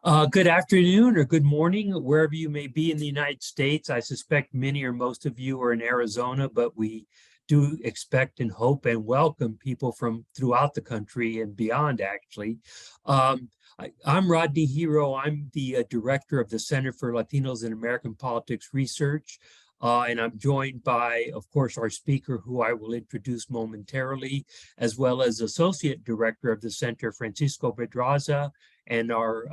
Good afternoon or good morning, wherever you may be in the United States. I suspect many or most of you are in Arizona, but we do expect and hope and welcome people from throughout the country and beyond, actually. I'm Rodney Hero. I'm the director of the Center for Latinos in American Politics Research. And I'm joined by, of course, our speaker, who I will introduce momentarily, as well as Associate Director of the Center, Francisco Pedraza, and our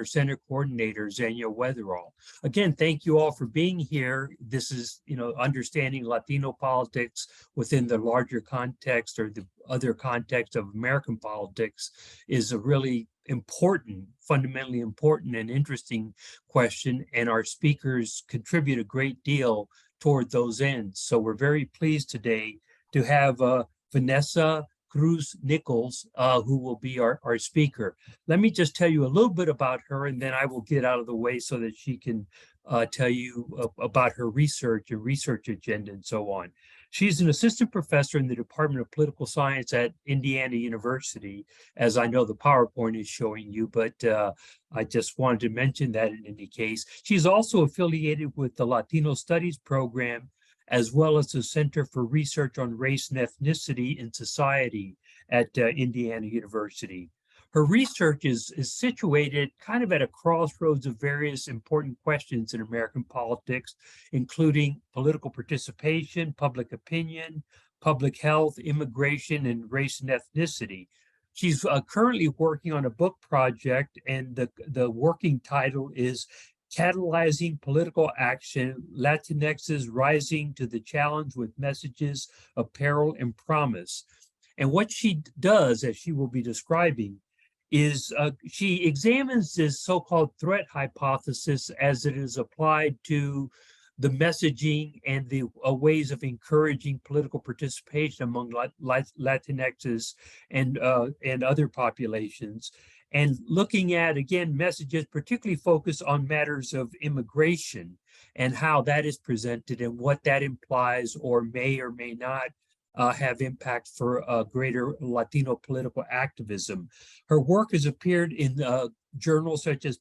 center coordinator, Xenia Weatherall. Again, thank you all for being here. This is, understanding Latino politics within the larger context or the other context of American politics is a really important, fundamentally important and interesting question, and our speakers contribute a great deal toward those ends. So we're very pleased today to have Vanessa Cruz Nichols, who will be our speaker. Let me just tell you a little bit about her, and then I will get out of the way so that she can tell you about her research and research agenda and so on. She's an assistant professor in the Department of Political Science at Indiana University, as I know the PowerPoint is showing you, but I just wanted to mention that in any case. She's also affiliated with the Latino Studies program, as well as the Center for Research on Race and Ethnicity in Society at Indiana University. Her research is situated kind of at a crossroads of various important questions in American politics, including political participation, public opinion, public health, immigration, and race and ethnicity. She's currently working on a book project, and the working title is Catalyzing Political Action, Latinxs Rising to the Challenge with Messages of Peril and Promise. And what she does, as she will be describing, is she examines this so-called threat hypothesis as it is applied to the messaging and the ways of encouraging political participation among Latinxs and other populations. And looking at, again, messages particularly focused on matters of immigration and how that is presented and what that implies or may not have impact for greater Latino political activism. Her work has appeared in journals such as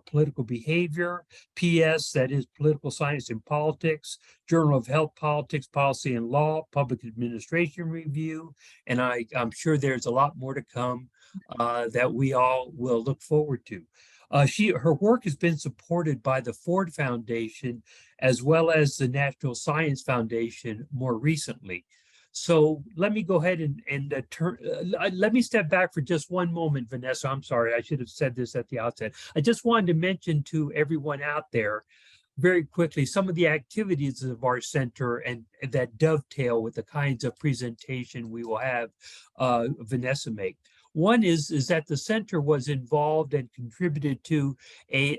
Political Behavior, PS, that is Political Science and Politics, Journal of Health Politics, Policy and Law, Public Administration Review, and I'm sure there's a lot more to come that we all will look forward to. Her work has been supported by the Ford Foundation as well as the National Science Foundation more recently. So let me go ahead and let me step back for just one moment, Vanessa. I'm sorry, I should have said this at the outset. I just wanted to mention to everyone out there very quickly some of the activities of our center and that dovetail with the kinds of presentation we will have Vanessa make. One is that the center was involved and contributed to a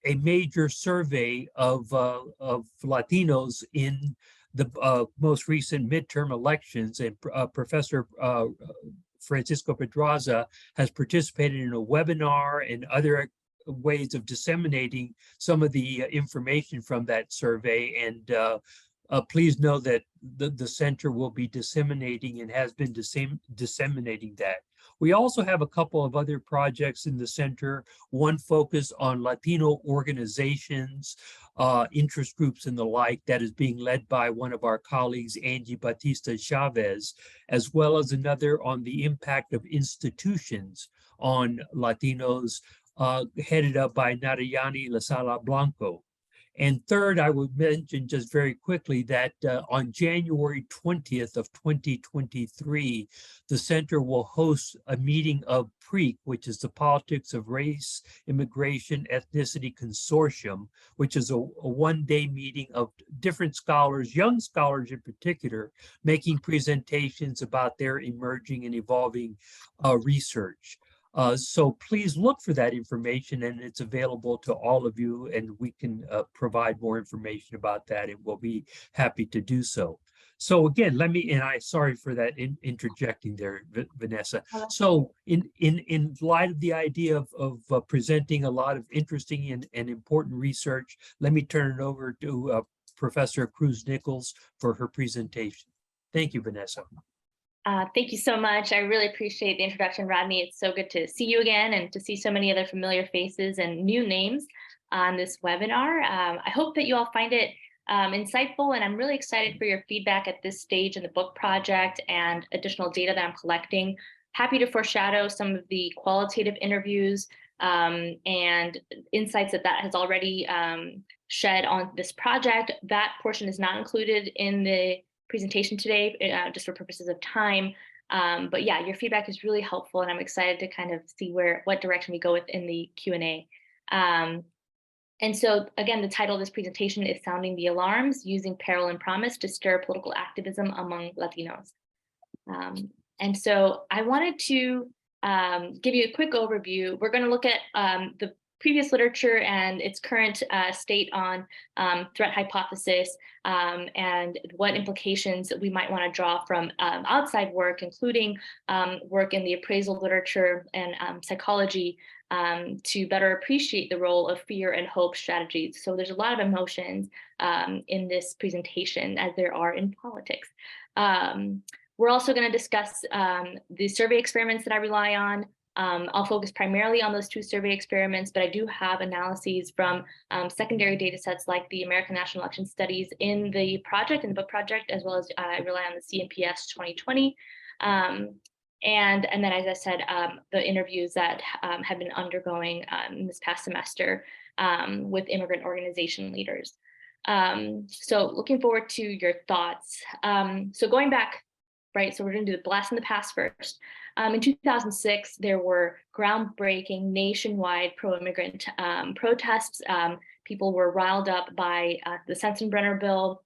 major survey of Latinos in the most recent midterm elections, and Professor Francisco Pedraza has participated in a webinar and other ways of disseminating some of the information from that survey. And please know that the center will be disseminating and has been disseminating that. We also have a couple of other projects in the center, one focused on Latino organizations, interest groups and the like, that is being led by one of our colleagues, Angie Batista Chavez, as well as another on the impact of institutions on Latinos, headed up by Narayani Lasala Blanco. And third, I would mention just very quickly that on January 20th of 2023, the center will host a meeting of PREAC, which is the Politics of Race, Immigration, Ethnicity Consortium, which is a one-day meeting of different scholars, young scholars in particular, making presentations about their emerging and evolving research. So please look for that information, and it's available to all of you, and we can provide more information about that, and we'll be happy to do so. So again, sorry for that interjecting there, Vanessa. So in light of the idea of presenting a lot of interesting and important research, let me turn it over to Professor Cruz Nichols for her presentation. Thank you, Vanessa. Thank you so much. I really appreciate the introduction, Rodney. It's so good to see you again and to see so many other familiar faces and new names on this webinar. I hope that you all find it insightful, and I'm really excited for your feedback at this stage in the book project and additional data that I'm collecting. Happy to foreshadow some of the qualitative interviews and insights that has already shed on this project. That portion is not included in the presentation today, just for purposes of time. But yeah, your feedback is really helpful, and I'm excited to kind of see what direction we go with in the Q&A. And so again, the title of this presentation is Sounding the Alarms, Using Peril and Promise to Stir Political Activism Among Latinos. And so I wanted to give you a quick overview. We're going to look at the previous literature and its current state on threat hypothesis and what implications we might want to draw from outside work, including work in the appraisal literature and psychology, to better appreciate the role of fear and hope strategies. So there's a lot of emotions in this presentation, as there are in politics. We're also going to discuss the survey experiments that I rely on. I'll focus primarily on those 2 survey experiments, but I do have analyses from secondary data sets like the American National Election Studies in the book project, as well as I rely on the CNPS 2020. And then, as I said, the interviews that have been undergoing in this past semester with immigrant organization leaders. So looking forward to your thoughts. So going back, right, so we're going to do the blast in the past first. In 2006, there were groundbreaking nationwide pro-immigrant protests. People were riled up by the Sensenbrenner bill,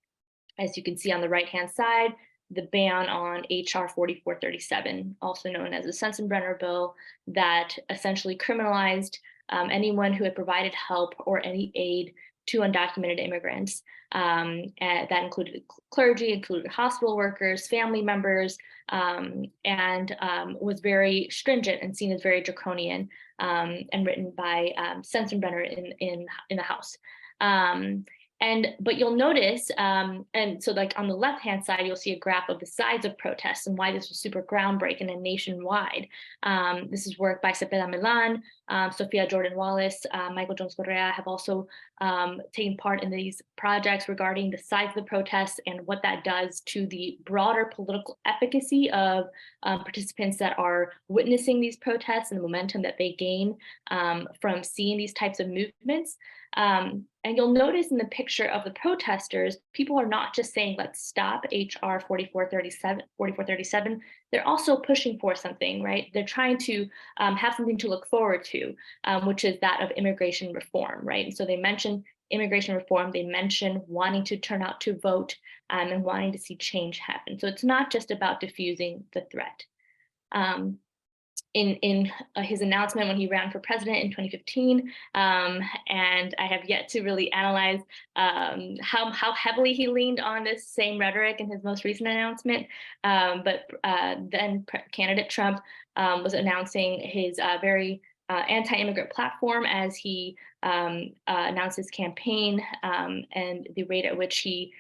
as you can see on the right-hand side, the ban on HR 4437, also known as the Sensenbrenner bill, that essentially criminalized anyone who had provided help or any aid to undocumented immigrants. And that included clergy, included hospital workers, family members, and was very stringent and seen as very draconian, and written by Sensenbrenner in the House. But you'll notice, and so like on the left-hand side, you'll see a graph of the size of protests and why this was super groundbreaking and nationwide. This is work by Cepeda Milan, Sophia Jordan Wallace, Michael Jones Correa have also taken part in these projects regarding the size of the protests and what that does to the broader political efficacy of participants that are witnessing these protests and the momentum that they gain from seeing these types of movements. And you'll notice in the picture of the protesters, people are not just saying, let's stop HR 4437. They're also pushing for something, right? They're trying to have something to look forward to, which is that of immigration reform, right? And so they mention immigration reform, they mention wanting to turn out to vote and wanting to see change happen. So it's not just about diffusing the threat. In his announcement when he ran for president in 2015, and I have yet to really analyze how heavily he leaned on this same rhetoric in his most recent announcement. But then candidate Trump was announcing his very anti-immigrant platform as he announced his campaign, and the rate at which he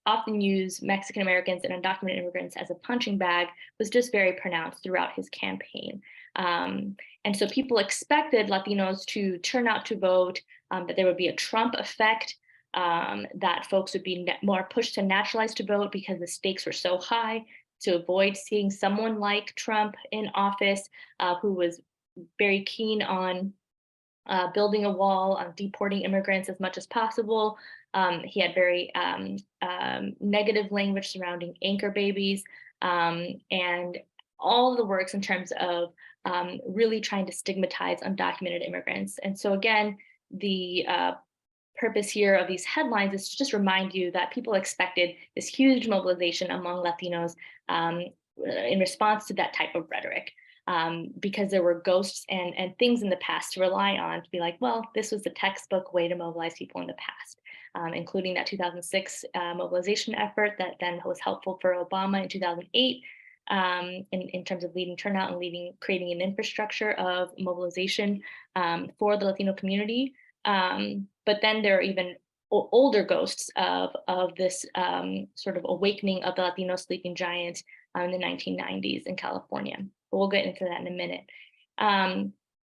often used Mexican Americans and undocumented immigrants as a punching bag was just very pronounced throughout his campaign. And so people expected Latinos to turn out to vote, that there would be a Trump effect, that folks would be more pushed to naturalize to vote because the stakes were so high, to avoid seeing someone like Trump in office, who was very keen on building a wall, on deporting immigrants as much as possible. He had very negative language surrounding anchor babies, and all the works in terms of really trying to stigmatize undocumented immigrants. And so again, the purpose here of these headlines is to just remind you that people expected this huge mobilization among Latinos in response to that type of rhetoric. Because there were ghosts and things in the past to rely on to be like, well, this was the textbook way to mobilize people in the past, including that 2006 mobilization effort that then was helpful for Obama in 2008 in terms of leading turnout and creating an infrastructure of mobilization for the Latino community. But then there are even older ghosts of this sort of awakening of the Latino sleeping giant in the 1990s in California. But we'll get into that in a minute.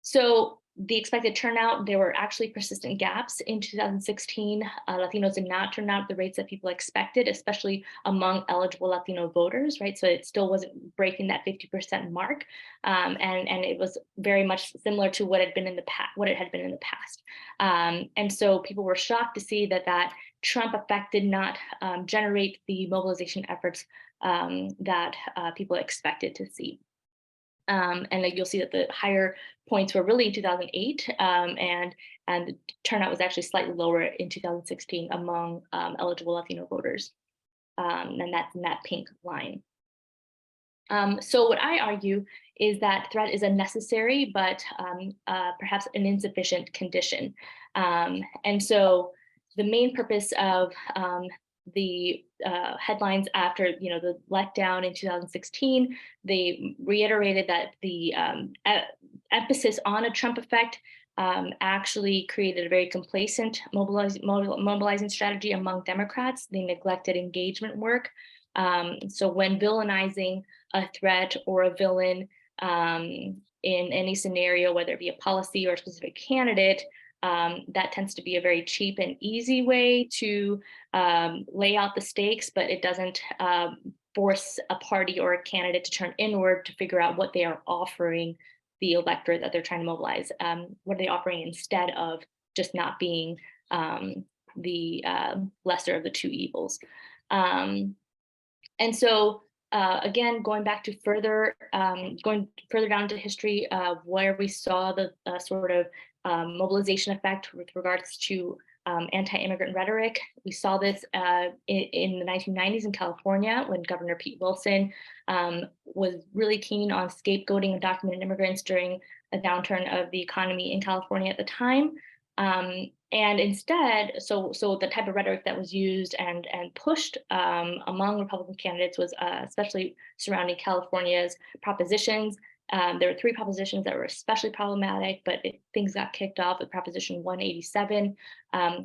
So the expected turnout, there were actually persistent gaps in 2016. Latinos did not turn out at the rates that people expected, especially among eligible Latino voters, right? So it still wasn't breaking that 50% mark, and it was very much similar to what it had been in the past. And so people were shocked to see that Trump effect did not generate the mobilization efforts that people expected to see. And you'll see that the higher points were really in 2008, and the turnout was actually slightly lower in 2016 among eligible Latino voters, and that's in that pink line. So what I argue is that threat is a necessary but perhaps an insufficient condition. And so the main purpose of the headlines after the letdown in 2016, they reiterated that the emphasis on a Trump effect actually created a very complacent mobilizing strategy among Democrats. They neglected engagement work. So when villainizing a threat or a villain in any scenario, whether it be a policy or a specific candidate, that tends to be a very cheap and easy way to lay out the stakes, but it doesn't force a party or a candidate to turn inward to figure out what they are offering the electorate that they're trying to mobilize. What are they offering instead of just not being the lesser of the two evils? And so again, going further down into history of where we saw the sort of mobilization effect with regards to anti-immigrant rhetoric. We saw this in the 1990s in California when Governor Pete Wilson was really keen on scapegoating undocumented immigrants during a downturn of the economy in California at the time. And instead, so the type of rhetoric that was used and pushed among Republican candidates was especially surrounding California's propositions. There were three propositions that were especially problematic, but things got kicked off with Proposition 187,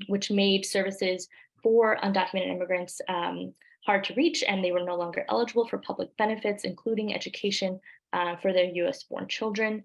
which made services for undocumented immigrants hard to reach, and they were no longer eligible for public benefits, including education for their US-born children.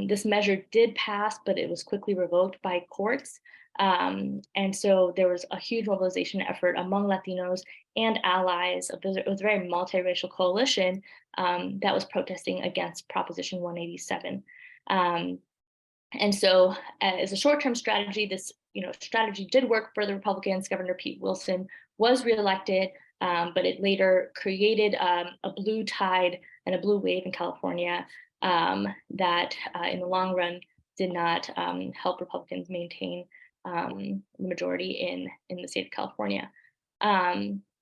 This measure did pass, but it was quickly revoked by courts. And so there was a huge mobilization effort among Latinos and allies. It was a very multiracial coalition that was protesting against Proposition 187. And so as a short-term strategy, this strategy did work for the Republicans. Governor Pete Wilson was reelected, but it later created a blue tide and a blue wave in California that in the long run did not help Republicans maintain the majority in the state of California.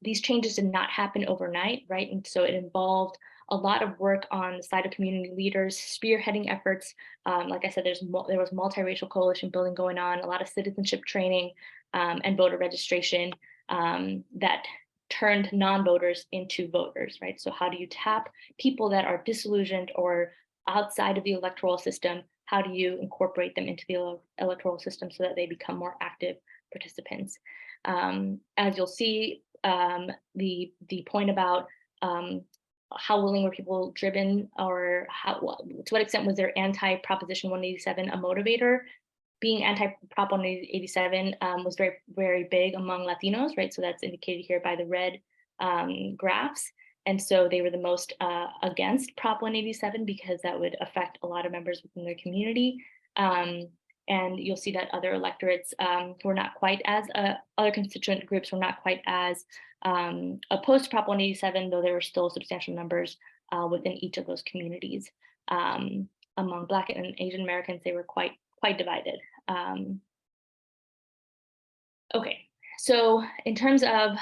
These changes did not happen overnight, right? And so it involved a lot of work on the side of community leaders, spearheading efforts. Like I said, there was multiracial coalition building going on, a lot of citizenship training and voter registration that turned non-voters into voters, right? So how do you tap people that are disillusioned or outside of the electoral system? How do you incorporate them into the electoral system so that they become more active participants? As you'll see, the point about how willing were people driven, or to what extent was their anti-Proposition 187 a motivator? Being anti-Prop 187 was very, very big among Latinos, right? So that's indicated here by the red graphs. And so they were the most against Prop 187 because that would affect a lot of members within their community. And you'll see that other electorates were not quite as, other constituent groups were not quite as opposed to Prop 187, though there were still substantial numbers within each of those communities. Among Black and Asian Americans, they were quite divided. Okay, so in terms of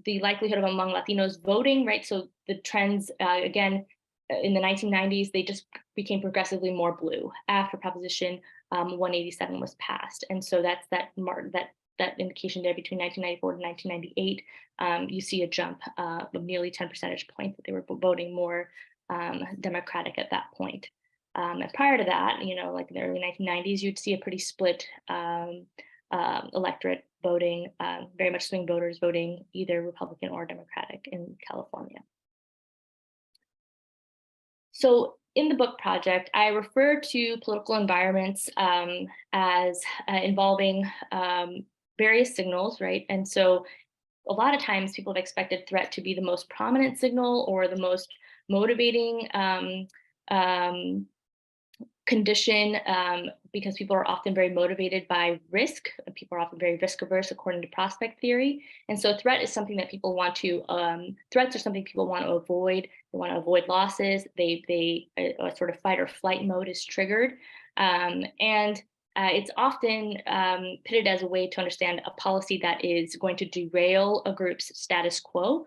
the likelihood of among Latinos voting, right? So the trends, again, in the 1990s, they just became progressively more blue after Proposition 187 was passed. And so that's that indication there between 1994 and 1998. You see a jump of nearly 10 percentage points that they were voting more Democratic at that point. And prior to that, like in the early 1990s, you'd see a pretty split electorate voting, very much swing voters voting either Republican or Democratic in California. So in the book project, I refer to political environments as involving various signals, right? And so a lot of times people have expected threat to be the most prominent signal or the most motivating condition, because people are often very motivated by risk. People are often very risk averse according to prospect theory. And so threat is something that people want to, threats are something people want to avoid. They want to avoid losses. A sort of fight or flight mode is triggered. It's often pitted as a way to understand a policy that is going to derail a group's status quo.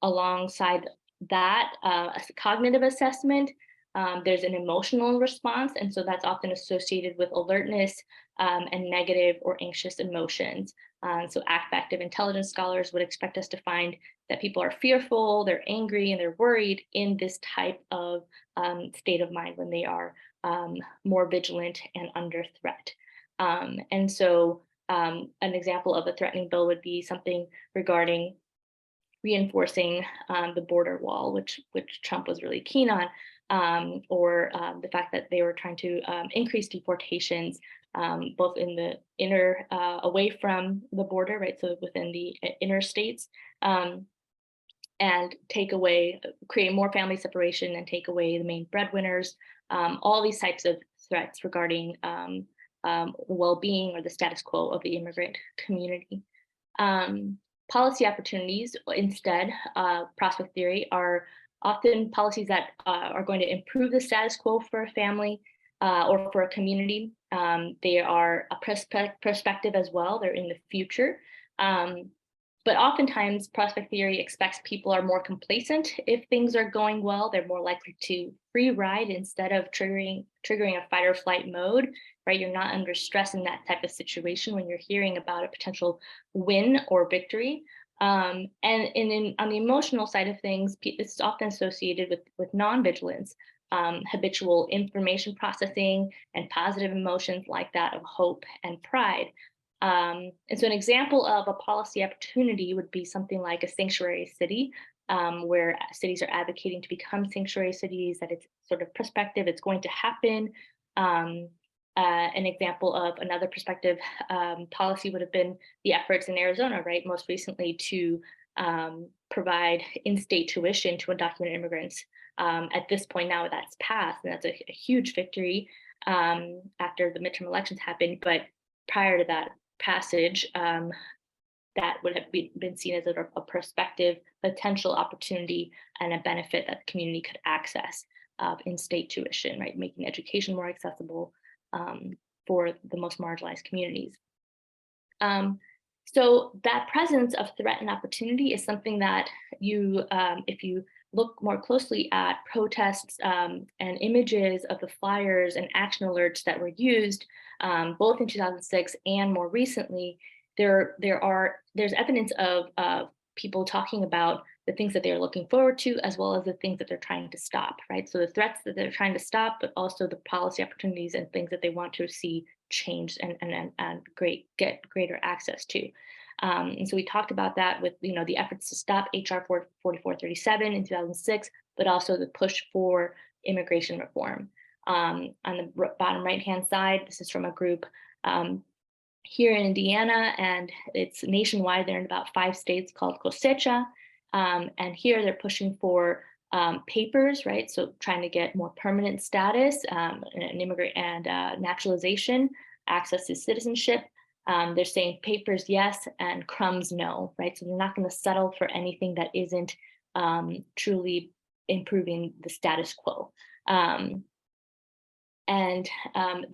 Alongside that, a cognitive assessment, there's an emotional response, and so that's often associated with alertness and negative or anxious emotions. So affective intelligence scholars would expect us to find that people are fearful, they're angry, and they're worried in this type of state of mind when they are more vigilant and under threat. And so an example of a threatening bill would be something regarding reinforcing the border wall, which Trump was really keen on, or the fact that they were trying to increase deportations, both in the inner, away from the border, right? So within the inner states, and take away, create more family separation and take away the main breadwinners, all these types of threats regarding the well-being or the status quo of the immigrant community. Policy opportunities, instead, prospect theory, are often policies that are going to improve the status quo for a family or for a community. They are a perspective as well. They're in the future. But oftentimes, prospect theory expects people are more complacent if things are going well. They're more likely to free ride instead of triggering a fight or flight mode, right? You're not under stress in that type of situation when you're hearing about a potential win or victory. And on the emotional side of things, this is often associated with non-vigilance, habitual information processing, and positive emotions like that of hope and pride. And so an example of a policy opportunity would be something like a sanctuary city, where cities are advocating to become sanctuary cities, that it's sort of prospective, it's going to happen. An example of another prospective policy would have been the efforts in Arizona, right? Most recently to provide in-state tuition to undocumented immigrants. At this point now that's passed, and that's a huge victory after the midterm elections happened. But prior to that passage, that would have been seen as a prospective potential opportunity and a benefit that the community could access in-state tuition, right? Making education more accessible for the most marginalized communities. So that presence of threat and opportunity is something that if you look more closely at protests and images of the flyers and action alerts that were used, both in 2006 and more recently, there's evidence of people talking about the things that they're looking forward to, as well as the things that they're trying to stop, right? So the threats that they're trying to stop, but also the policy opportunities and things that they want to see changed and get greater access to. And so we talked about that with the efforts to stop HR 4437 in 2006, but also the push for immigration reform. On the bottom right-hand side, this is from a group here in Indiana, and it's nationwide. They're in about 5 states, called Cosecha. And here they're pushing for papers, right? So trying to get more permanent status, an immigrant and naturalization, access to citizenship. They're saying papers yes and crumbs no, right? So they're not going to settle for anything that isn't truly improving the status quo. And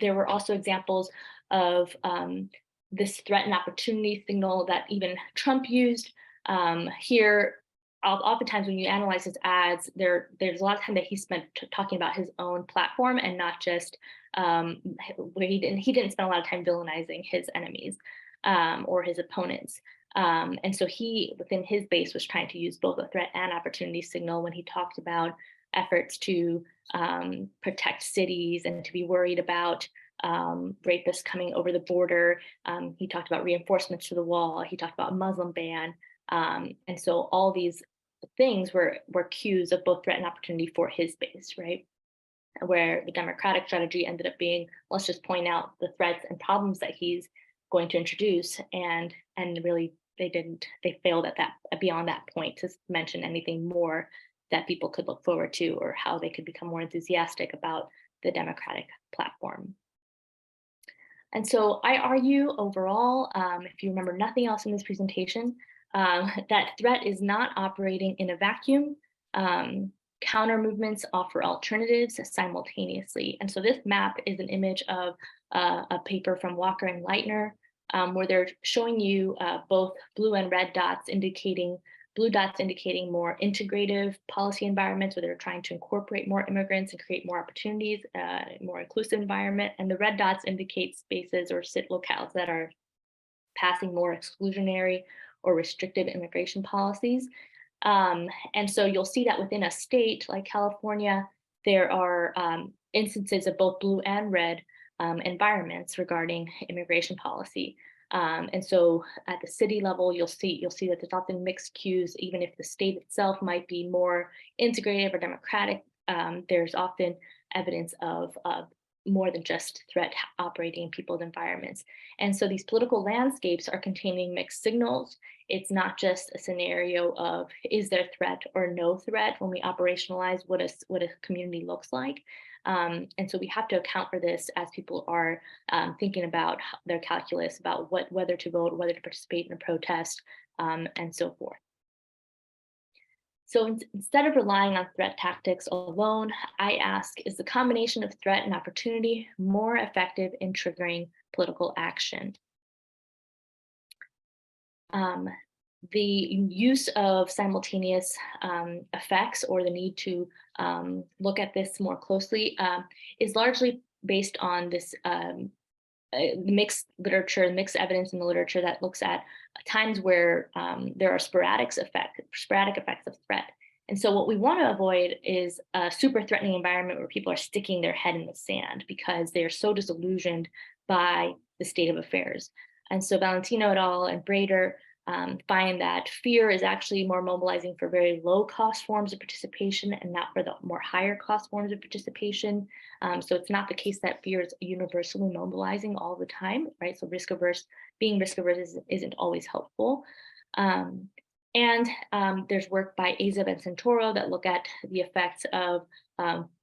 there were also examples of this threat and opportunity signal that even Trump used. Here, oftentimes when you analyze his ads, there's a lot of time that he spent talking about his own platform and not just where he didn't spend a lot of time villainizing his enemies or his opponents. And so he, within his base, was trying to use both a threat and opportunity signal when he talked about efforts to protect cities and to be worried about rapists coming over the border. He talked about reinforcements to the wall. He talked about a Muslim ban. And so all these things were cues of both threat and opportunity for his base, right? Where the Democratic strategy ended up being, let's just point out the threats and problems that he's going to introduce, and really they failed at that, beyond that point, to mention anything more that people could look forward to or how they could become more enthusiastic about the Democratic platform. And so I argue overall, if you remember nothing else in this presentation, that threat is not operating in a vacuum. Counter movements offer alternatives simultaneously. And so this map is an image of a paper from Walker and Leitner, where they're showing you both blue and red dots indicating, blue dots indicating more integrative policy environments where they're trying to incorporate more immigrants and create more opportunities, more inclusive environment. And the red dots indicate spaces or sit locales that are passing more exclusionary or restrictive immigration policies. And so you'll see that within a state like California, there are instances of both blue and red environments regarding immigration policy. And so at the city level, you'll see that there's often mixed cues, even if the state itself might be more integrative or democratic. There's often evidence of more than just threat operating in people's environments. And so these political landscapes are containing mixed signals. It's not just a scenario of, is there threat or no threat when we operationalize what a community looks like. And so we have to account for this as people are thinking about their calculus about whether to vote, whether to participate in a protest, and so forth. So instead of relying on threat tactics alone, I ask, is the combination of threat and opportunity more effective in triggering political action? The use of simultaneous effects, or the need to look at this more closely, is largely based on this mixed literature, mixed evidence in the literature that looks at times where there are sporadic effects of threat. And so what we want to avoid is a super threatening environment where people are sticking their head in the sand because they are so disillusioned by the state of affairs. And so Valentino et al. And Brader find that fear is actually more mobilizing for very low cost forms of participation and not for the more higher cost forms of participation. So it's not the case that fear is universally mobilizing all the time, right? So being risk averse isn't always helpful. And there's work by Azeb and Santoro that look at the effects of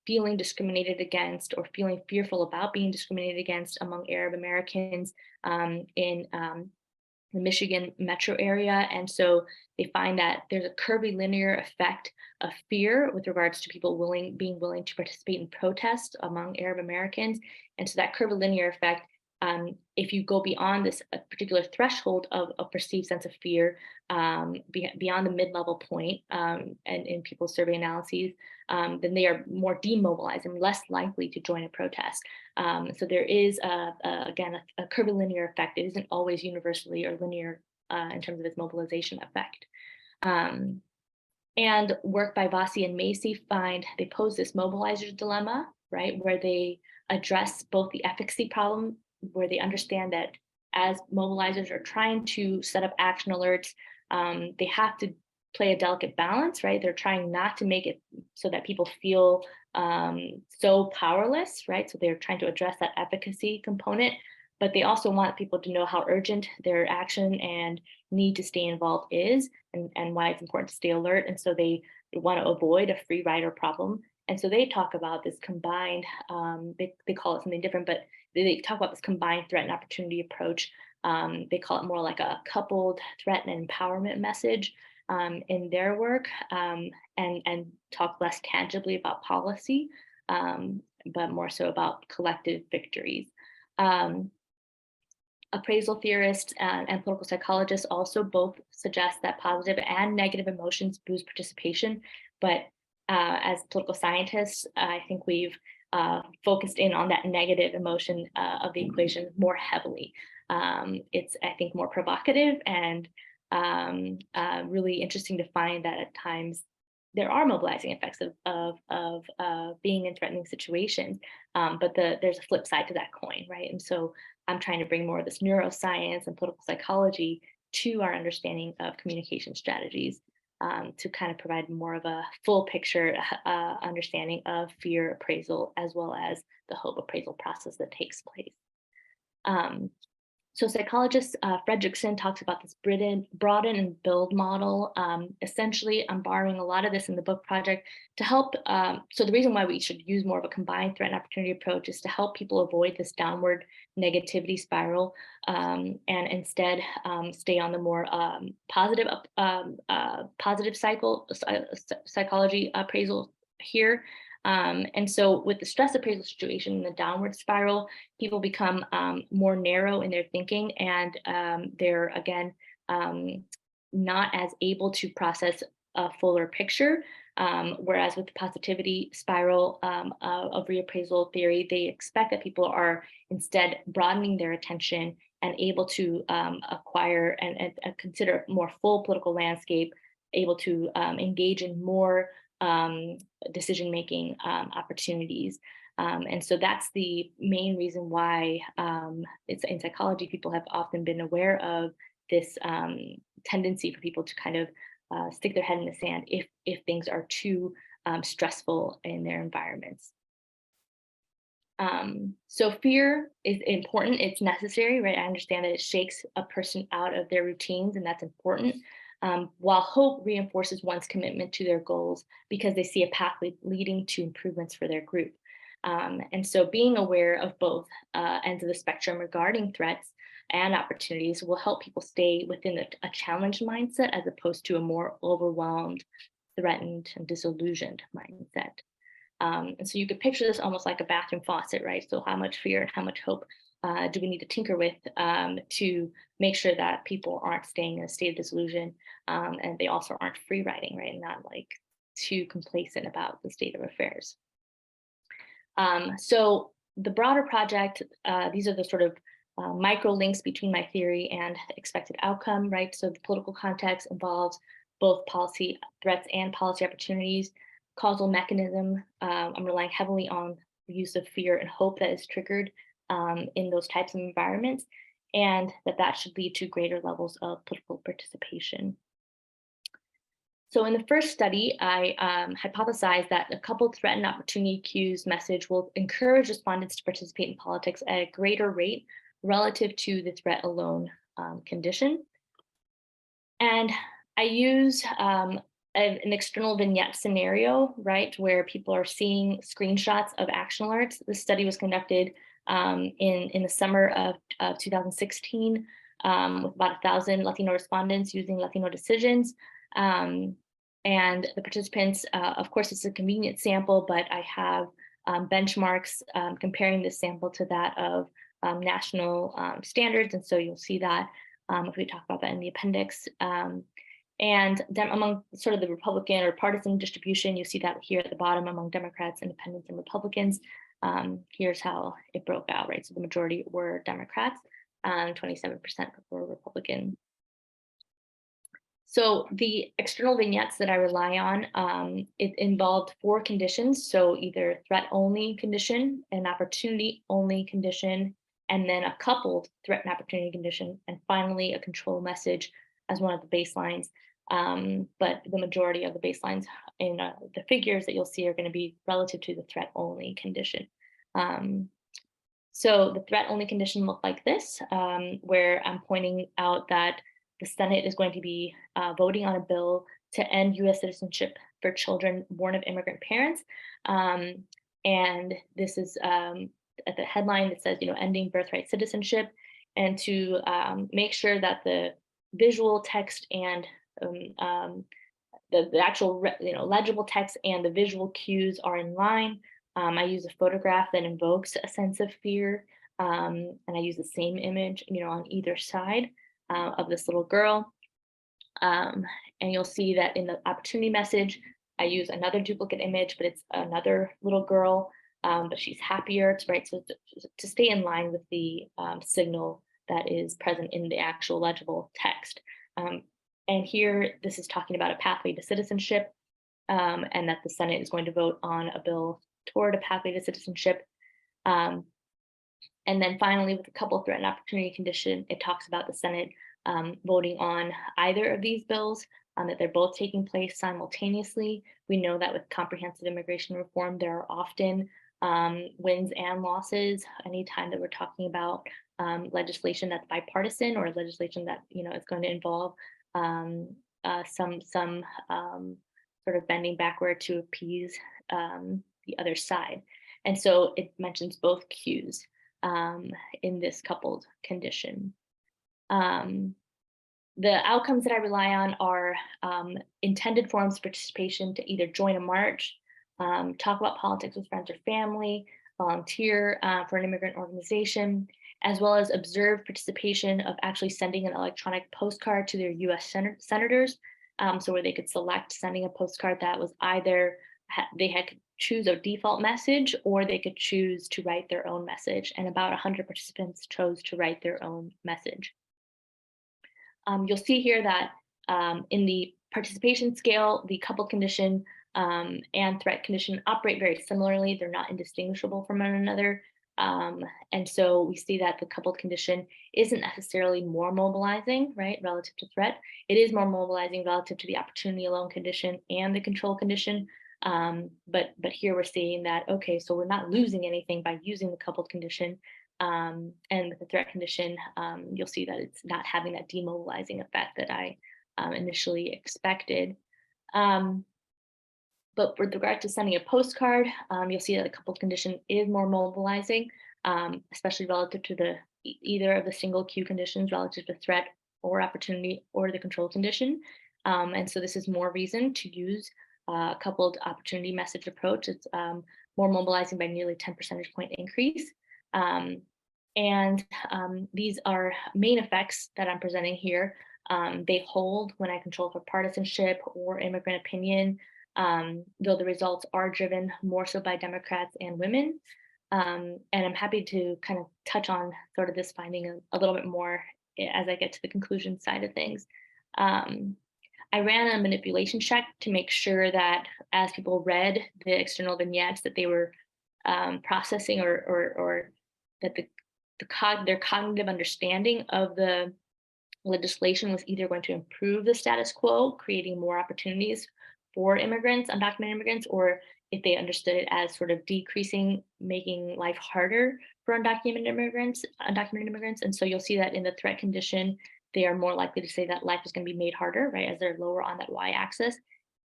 feeling discriminated against or feeling fearful about being discriminated against among Arab Americans in the Michigan metro area. And so they find that there's a curvilinear effect of fear with regards to people being willing to participate in protests among Arab Americans. And so that curvilinear effect, if you go beyond this particular threshold of a perceived sense of fear, beyond the mid-level point, and in people's survey analyses, then they are more demobilized and less likely to join a protest. So there is, again, a curvilinear effect. It isn't always universally or linear in terms of its mobilization effect. And work by Vasi and Macy they pose this mobilizer dilemma, right, where they address both the efficacy problem, where they understand that as mobilizers are trying to set up action alerts, they have to play a delicate balance, right? They're trying not to make it so that people feel so powerless, right? So they're trying to address that efficacy component, but they also want people to know how urgent their action and need to stay involved is, and why it's important to stay alert. And so they want to avoid a free rider problem. And so they talk about this combined, they call it something different, but they talk about this combined threat and opportunity approach. They call it more like a coupled threat and empowerment message in their work, and talk less tangibly about policy, but more so about collective victories. Appraisal theorists and political psychologists also both suggest that positive and negative emotions boost participation, but as political scientists, I think we've focused in on that negative emotion of the equation more heavily. It's, I think, more provocative and really interesting to find that at times there are mobilizing effects of being in threatening situations, but there's a flip side to that coin, right? And so I'm trying to bring more of this neuroscience and political psychology to our understanding of communication strategies, to kind of provide more of a full picture understanding of fear appraisal, as well as the hope appraisal process that takes place. So psychologist Fredrickson talks about this broaden and build model. Essentially, I'm borrowing a lot of this in the book project to help. So the reason why we should use more of a combined threat and opportunity approach is to help people avoid this downward negativity spiral, and instead stay on the more positive psychology appraisal here. And so with the stress appraisal situation in the downward spiral, people become more narrow in their thinking, and they're, again, not as able to process a fuller picture. Whereas with the positivity spiral of reappraisal theory, they expect that people are instead broadening their attention and able to acquire and consider a more full political landscape, able to engage in more decision-making opportunities. And so that's the main reason why it's in psychology, people have often been aware of this tendency for people to kind of stick their head in the sand if things are too stressful in their environments. So fear is important, it's necessary, right? I understand that it shakes a person out of their routines, and that's important. While hope reinforces one's commitment to their goals because they see a pathway leading to improvements for their group. And so being aware of both ends of the spectrum regarding threats and opportunities will help people stay within a challenged mindset as opposed to a more overwhelmed, threatened, and disillusioned mindset. And so you could picture this almost like a bathroom faucet, right? So how much fear and how much hope do we need to tinker with to make sure that people aren't staying in a state of disillusion, and they also aren't free riding, right? And not like too complacent about the state of affairs. So the broader project, these are the sort of micro links between my theory and expected outcome, right? So the political context involves both policy threats and policy opportunities. Causal mechanism, I'm relying heavily on the use of fear and hope that is triggered in those types of environments, and that should lead to greater levels of political participation. So in the first study, I hypothesized that a coupled threat and opportunity cues message will encourage respondents to participate in politics at a greater rate relative to the threat alone condition. And I use an external vignette scenario, right, where people are seeing screenshots of action alerts. This study was conducted in the summer of 2016 with about 1,000 Latino respondents using Latino decisions. And the participants, of course, it's a convenient sample, but I have benchmarks comparing this sample to that of national standards. And so you'll see that if we talk about that in the appendix. And then among sort of the Republican or partisan distribution, you see that here at the bottom among Democrats, Independents, and Republicans. Here's how it broke out, right? So the majority were Democrats, 27% were Republican. So the external vignettes that I rely on, it involved 4 conditions. So either threat only condition, an opportunity only condition, and then a coupled threat and opportunity condition, and finally a control message as one of the baselines. But the majority of the baselines in the figures that you'll see are going to be relative to the threat only condition. So the threat only condition looked like this, where I'm pointing out that the Senate is going to be voting on a bill to end U.S. citizenship for children born of immigrant parents. And this is at the headline that says, ending birthright citizenship, and to make sure that the visual text and the actual legible text and the visual cues are in line. I use a photograph that invokes a sense of fear, and I use the same image, on either side of this little girl. And you'll see that in the opportunity message, I use another duplicate image, but it's another little girl, but she's happier, right? So to stay in line with the signal that is present in the actual legible text. And here, this is talking about a pathway to citizenship. and that the Senate is going to vote on a bill toward a pathway to citizenship. And then finally, with the couple threat and opportunity condition, it talks about the Senate voting on either of these bills, that they're both taking place simultaneously. We know that with comprehensive immigration reform, there are often wins and losses anytime that we're talking about legislation that's bipartisan or legislation that is going to involve some sort of bending backward to appease the other side. And so it mentions both cues in this coupled condition. The outcomes that I rely on are intended forms of participation to either join a march, talk about politics with friends or family, volunteer for an immigrant organization, as well as observe participation of actually sending an electronic postcard to their US senators. So where they could select sending a postcard that was either they had to choose a default message or they could choose to write their own message. And about 100 participants chose to write their own message. You'll see here that in the participation scale, the coupled condition and threat condition operate very similarly. They're not indistinguishable from one another. And so we see that the coupled condition isn't necessarily more mobilizing, right, relative to threat. It is more mobilizing relative to the opportunity alone condition and the control condition. But here we're seeing that, okay, so we're not losing anything by using the coupled condition. And with the threat condition, you'll see that it's not having that demobilizing effect that I initially expected. But with regard to sending a postcard, you'll see that the coupled condition is more mobilizing, especially relative to either of the single Q conditions relative to threat or opportunity or the control condition. And so this is more reason to use a coupled opportunity message approach. It's more mobilizing by nearly 10 percentage point increase. And these are main effects that I'm presenting here. They hold when I control for partisanship or immigrant opinion, though the results are driven more so by Democrats and women. And I'm happy to kind of touch on sort of this finding a little bit more as I get to the conclusion side of things. I ran a manipulation check to make sure that as people read the external vignettes that they were processing or that their cognitive understanding of the legislation was either going to improve the status quo, creating more opportunities for immigrants, undocumented immigrants, or if they understood it as sort of decreasing, making life harder for undocumented immigrants. And so you'll see that in the threat condition, they are more likely to say that life is going to be made harder, right, as they're lower on that y-axis.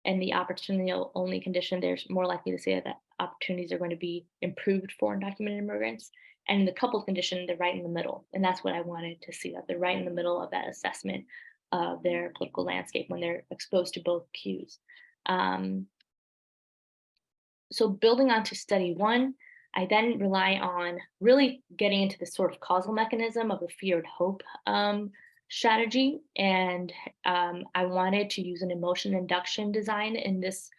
And the opportunity only condition, they're more likely to say that opportunities are going to be improved for undocumented immigrants. And in the coupled condition, they're right in the middle. And that's what I wanted to see, that they're right in the middle of that assessment of their political landscape when they're exposed to both cues. So building onto study one, I then rely on really getting into the sort of causal mechanism of the fear and hope strategy. And I wanted to use an emotion induction design in this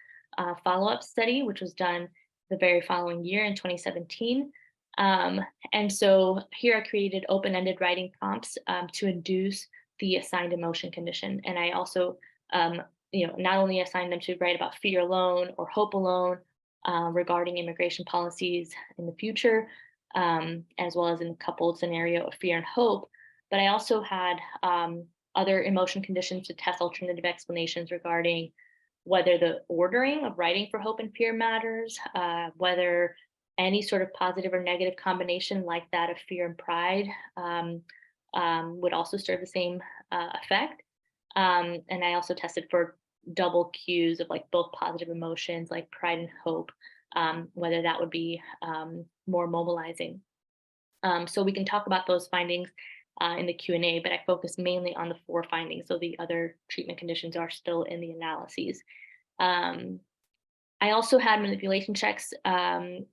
follow-up study, which was done the very following year in 2017. And so here I created open-ended writing prompts to induce the assigned emotion condition. And I also, not only assigned them to write about fear alone or hope alone regarding immigration policies in the future, as well as in the coupled scenario of fear and hope, but I also had other emotion conditions to test alternative explanations regarding whether the ordering of writing for hope and fear matters, whether any sort of positive or negative combination like that of fear and pride would also serve the same effect. And I also tested for double cues of like both positive emotions like pride and hope, whether that would be more mobilizing. So we can talk about those findings in the Q&A, but I focus mainly on the 4 findings. So the other treatment conditions are still in the analyses. I also had manipulation checks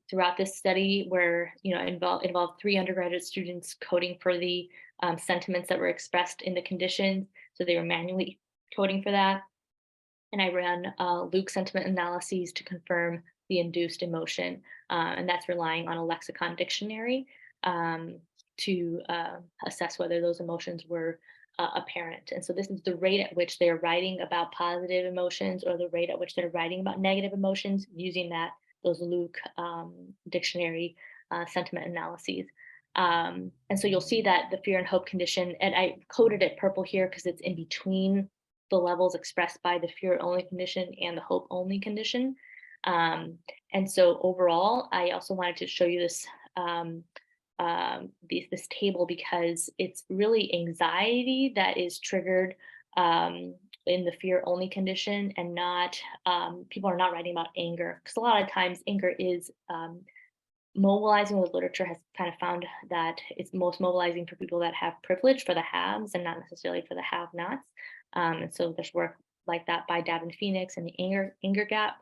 throughout this study where, involved 3 undergraduate students coding for the sentiments that were expressed in the conditions. So they were manually coding for that. And I ran Luke sentiment analyses to confirm the induced emotion. And that's relying on a lexicon dictionary to assess whether those emotions were apparent. And so this is the rate at which they're writing about positive emotions or the rate at which they're writing about negative emotions using those Luke dictionary sentiment analyses. And so you'll see that the fear and hope condition, and I coded it purple here because it's in between the levels expressed by the fear only condition and the hope only condition. And so overall, I also wanted to show you this this table because it's really anxiety that is triggered in the fear only condition, and not people are not writing about anger, because a lot of times anger is mobilizing. With literature has kind of found that it's most mobilizing for people that have privilege, for the haves, and not necessarily for the have-nots. And so there's work like that by Dept and Phoenix and the anger gap.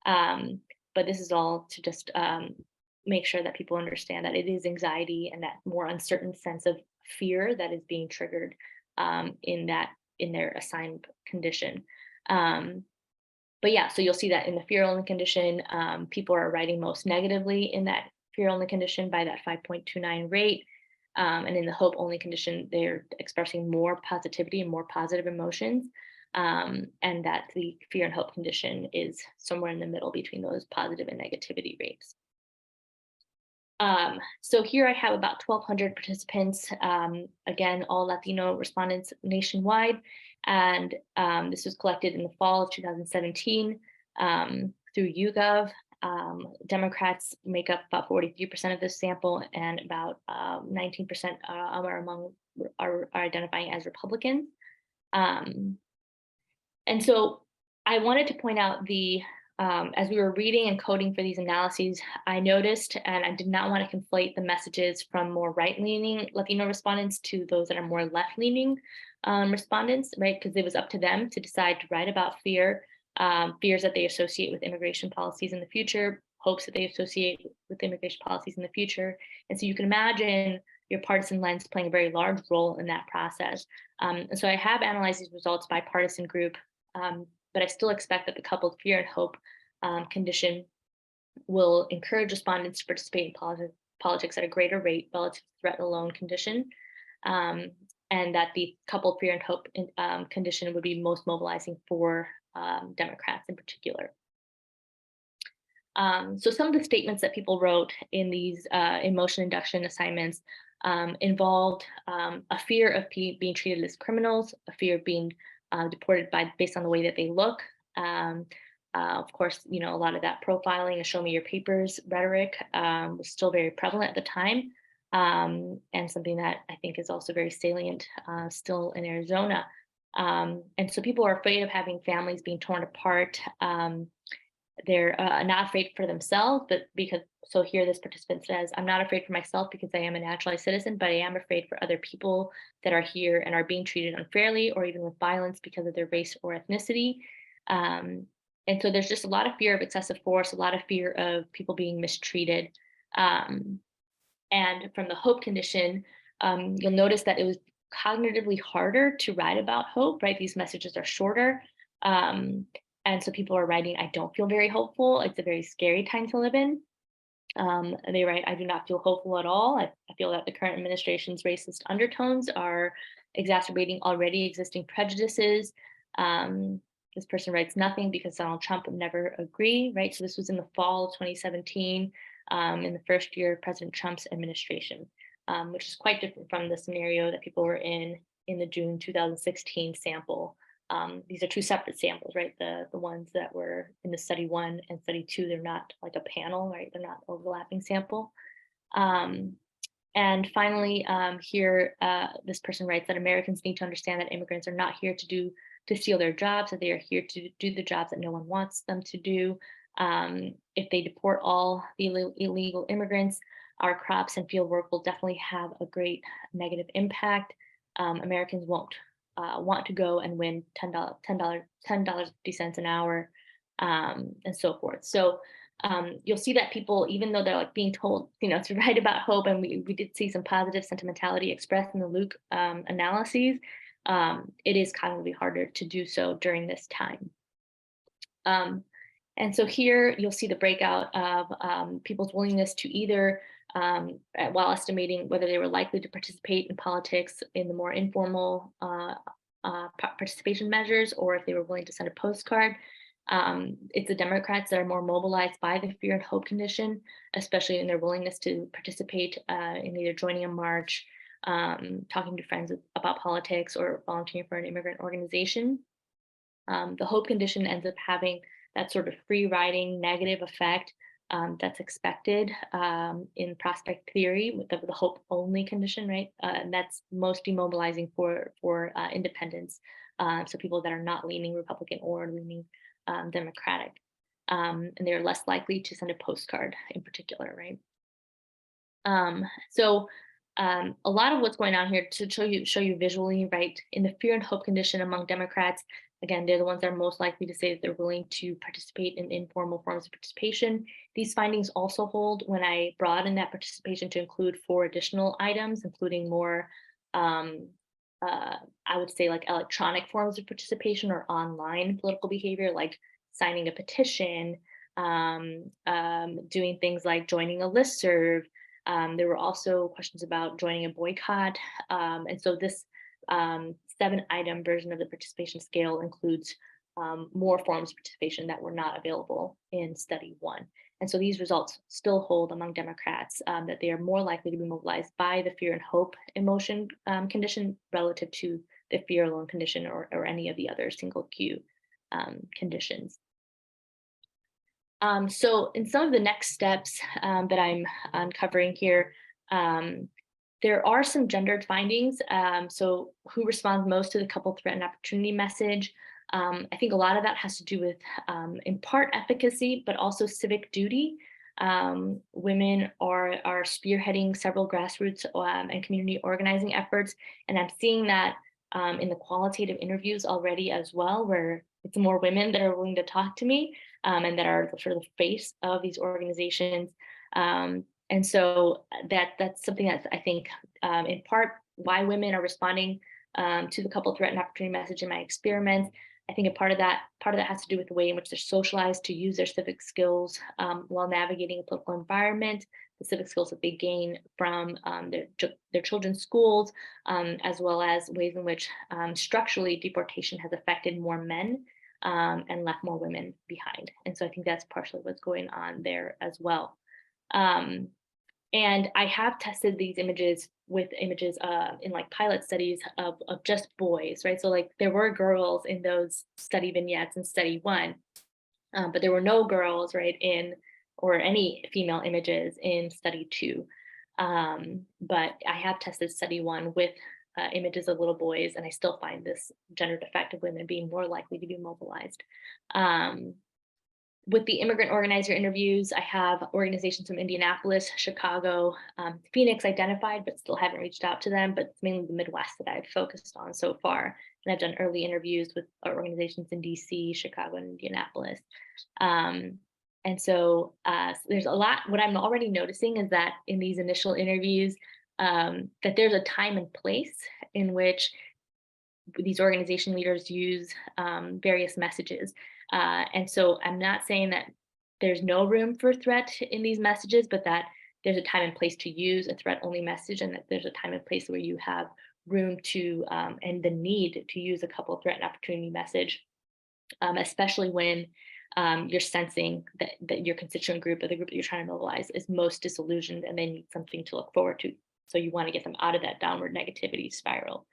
But this is all to just make sure that people understand that it is anxiety and that more uncertain sense of fear that is being triggered in their assigned condition. But yeah, so you'll see that in the fear only condition, people are writing most negatively in that fear only condition by that 5.29 rate. And in the hope only condition, they're expressing more positivity and more positive emotions. And that the fear and hope condition is somewhere in the middle between those positive and negativity rates. So here I have about 1,200 participants, again, all Latino respondents nationwide. And this was collected in the fall of 2017 through YouGov. Democrats make up about 43% of this sample, and about 19% are identifying as Republicans. And so I wanted to point out as we were reading and coding for these analyses, I noticed, and I did not want to conflate the messages from more right-leaning Latino respondents to those that are more left-leaning respondents, right? Because it was up to them to decide to write about fears that they associate with immigration policies in the future, hopes that they associate with immigration policies in the future. And so you can imagine your partisan lens playing a very large role in that process. And so I have analyzed these results by partisan group, but I still expect that the coupled fear and hope condition will encourage respondents to participate in politics at a greater rate relative to threat alone condition, and that the coupled fear and hope condition would be most mobilizing for Democrats in particular. So some of the statements that people wrote in these emotion induction assignments involved a fear of being treated as criminals, a fear of being deported based on the way that they look. Of course, a lot of that profiling and show me your papers rhetoric was still very prevalent at the time, and something that I think is also very salient still in Arizona. And so people are afraid of having families being torn apart. They're not afraid for themselves, but so here this participant says, I'm not afraid for myself because I am a naturalized citizen, but I am afraid for other people that are here and are being treated unfairly or even with violence because of their race or ethnicity. And so there's just a lot of fear of excessive force, a lot of fear of people being mistreated. And from the hope condition, you'll notice that it was cognitively harder to write about hope, right? These messages are shorter. And so people are writing, I don't feel very hopeful. It's a very scary time to live in. And they write, I do not feel hopeful at all. I feel that the current administration's racist undertones are exacerbating already existing prejudices. This person writes nothing because Donald Trump would never agree, right? So this was in the fall of 2017, in the first year of President Trump's administration, which is quite different from the scenario that people were in the June 2016 sample. These are two separate samples, right? The ones that were in the study 1 and study 2, they're not like a panel, right? They're not overlapping sample. And finally, here, this person writes that Americans need to understand that immigrants are not here to steal their jobs, that they are here to do the jobs that no one wants them to do. If they deport all the illegal immigrants, our crops and field work will definitely have a great negative impact. Americans won't want to go and win $10.50 an hour, and so forth. So you'll see that people, even though they're like being told, to write about hope, and we did see some positive sentimentality expressed in the Luke analyses, it is cognitively harder to do so during this time. And so here you'll see the breakout of people's willingness to either while estimating whether they were likely to participate in politics in the more informal participation measures, or if they were willing to send a postcard. It's the Democrats that are more mobilized by the fear and hope condition, especially in their willingness to participate in either joining a march, talking to friends about politics, or volunteering for an immigrant organization. The hope condition ends up having that sort of free riding negative effect that's expected in prospect theory with the hope only condition, right? And that's most demobilizing for independents. So people that are not leaning Republican or leaning Democratic. And they're less likely to send a postcard in particular, right? So a lot of what's going on here to show you visually, right? In the fear and hope condition among Democrats, again, they're the ones that are most likely to say that they're willing to participate in informal forms of participation. These findings also hold when I broaden that participation to include 4 additional items, including more, I would say, like electronic forms of participation or online political behavior, like signing a petition, doing things like joining a listserv. There were also questions about joining a boycott. And so this 7-item version of the participation scale includes more forms of participation that were not available in study 1. And so these results still hold among Democrats, that they are more likely to be mobilized by the fear and hope emotion condition relative to the fear alone condition, or any of the other single Q conditions. So in some of the next steps that I'm uncovering here, there are some gendered findings. So who responds most to the couple threat and opportunity message? I think a lot of that has to do with, in part, efficacy, but also civic duty. Women are spearheading several grassroots and community organizing efforts, and I'm seeing that in the qualitative interviews already as well, where it's more women that are willing to talk to me and that are sort of the face of these organizations. And so that's something that's, I think, in part why women are responding to the couple threat and opportunity message in my experiments. I think a part of that has to do with the way in which they're socialized to use their civic skills while navigating a political environment, the civic skills that they gain from their children's schools, as well as ways in which structurally deportation has affected more men and left more women behind. And so I think that's partially what's going on there as well. And I have tested these images with images in like pilot studies of just boys, right? So like there were girls in those study vignettes in study 1, but there were no girls, right, or any female images in study 2. But I have tested study 1 with images of little boys, and I still find this gendered effect of women being more likely to be mobilized. With the immigrant organizer interviews, I have organizations from Indianapolis, Chicago, Phoenix identified, but still haven't reached out to them, but it's mainly the Midwest that I've focused on so far. And I've done early interviews with organizations in DC, Chicago, and Indianapolis. And so there's a lot. What I'm already noticing is that in these initial interviews, that there's a time and place in which these organization leaders use various messages. And so I'm not saying that there's no room for threat in these messages, but that there's a time and place to use a threat only message, and that there's a time and place where you have room to and the need to use a couple threat and opportunity message, especially when you're sensing that your constituent group or the group that you're trying to mobilize is most disillusioned and they need something to look forward to. So you want to get them out of that downward negativity spiral.